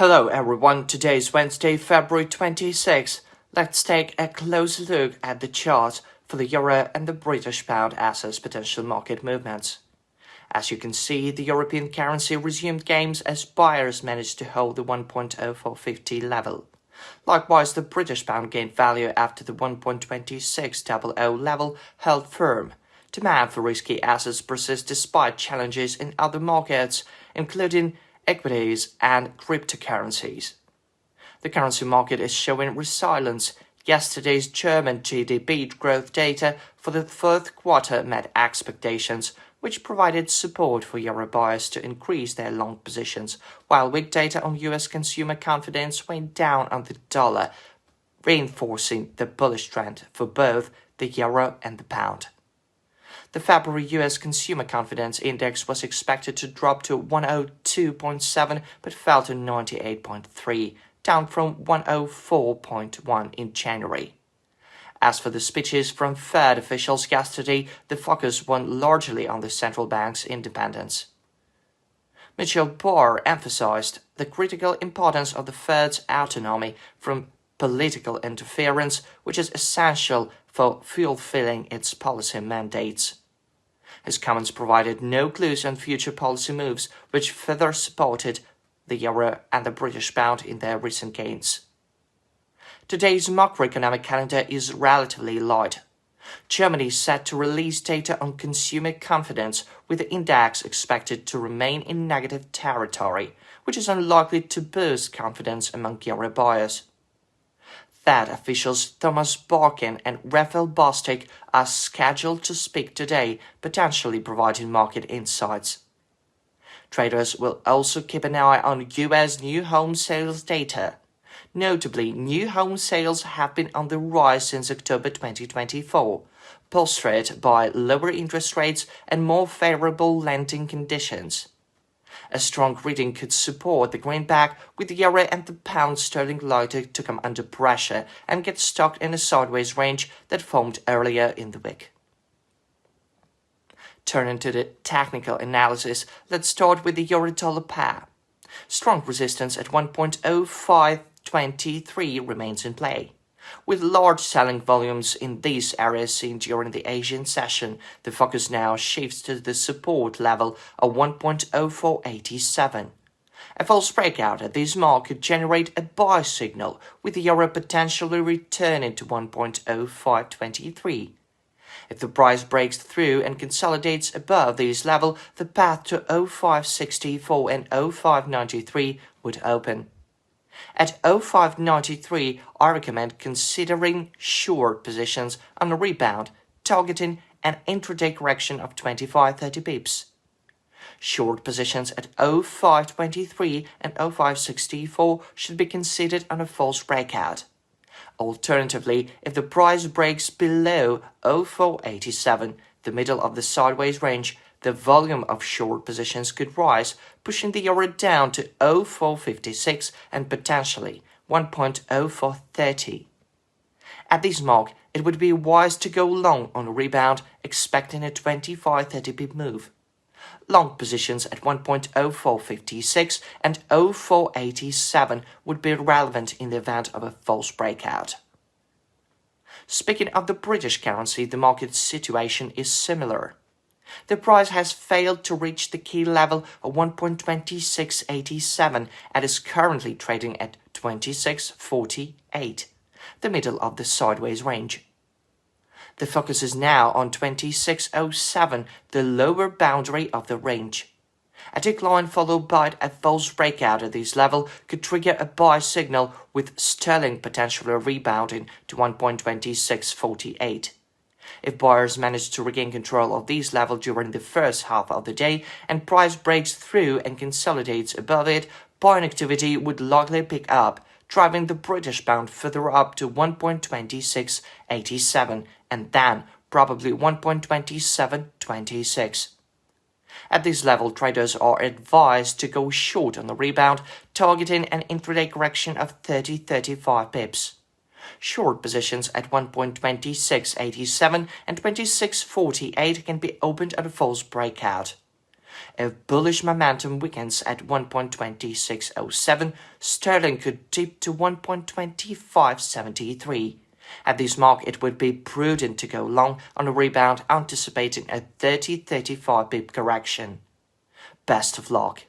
Hello everyone, today is Wednesday, February 26. Let's take a closer look at the chart for the euro and the British pound as potential market movements. As you can see, the European currency resumed gains as buyers managed to hold the 1.0450 level. Likewise, the British pound gained value after the 1.2600 level held firm. Demand for risky assets persists despite challenges in other markets, including equities and cryptocurrencies. The currency market is showing resilience. Yesterday's German GDP growth data for the fourth quarter met expectations, which provided support for euro buyers to increase their long positions, while weak data on US consumer confidence went down on the dollar, reinforcing the bullish trend for both the euro and the pound. The February US Consumer Confidence Index was expected to drop to 102.7 but fell to 98.3, down from 104.1 in January. As for the speeches from Fed officials yesterday, the focus went largely on the central bank's independence. Mitchell Barr emphasized the critical importance of the Fed's autonomy from political interference, which is essential for fulfilling its policy mandates. His comments provided no clues on future policy moves, which further supported the euro and the British pound in their recent gains. Today's macroeconomic calendar is relatively light. Germany is set to release data on consumer confidence, with the index expected to remain in negative territory, which is unlikely to boost confidence among euro buyers. Fed officials Thomas Barkin and Raphael Bostic are scheduled to speak today, potentially providing market insights. Traders will also keep an eye on US new home sales data. Notably, new home sales have been on the rise since October 2024, bolstered by lower interest rates and more favorable lending conditions. A strong reading could support the greenback, with the euro and the pound sterling likely to come under pressure and get stuck in a sideways range that formed earlier in the week. Turning to the technical analysis, let's start with the euro-dollar pair. Strong resistance at 1.0523 remains in play. With large selling volumes in these areas seen during the Asian session, the focus now shifts to the support level of 1.0487. A false breakout at this mark could generate a buy signal, with the euro potentially returning to 1.0523. If the price breaks through and consolidates above this level, the path to 0564 and 0593 would open. At 0593, I recommend considering short positions on a rebound, targeting an intraday correction of 25-30 pips. Short positions at 0523 and 0564 should be considered on a false breakout. Alternatively, if the price breaks below 0487, the middle of the sideways range, the volume of short positions could rise, pushing the euro down to 0456 and potentially 1.0430. At this mark, it would be wise to go long on a rebound, expecting a 25-30 pip move. Long positions at 1.0456 and 0487 would be relevant in the event of a false breakout. Speaking of the British currency, the market situation is similar. The price has failed to reach the key level of 1.2687 and is currently trading at 26.48, the middle of the sideways range. The focus is now on 26.07, the lower boundary of the range. A decline followed by a false breakout at this level could trigger a buy signal, with sterling potentially rebounding to 1.2648. If buyers manage to regain control of this level during the first half of the day and price breaks through and consolidates above it, buying activity would likely pick up, driving the British pound further up to 1.2687 and then probably 1.2726. At this level, traders are advised to go short on the rebound, targeting an intraday correction of 30-35 pips. Short positions at 1.2687 and 26.48 can be opened at a false breakout. If bullish momentum weakens at 1.2607, sterling could dip to 1.2573. At this mark, it would be prudent to go long on a rebound, anticipating a 30-35 pip correction. Best of luck.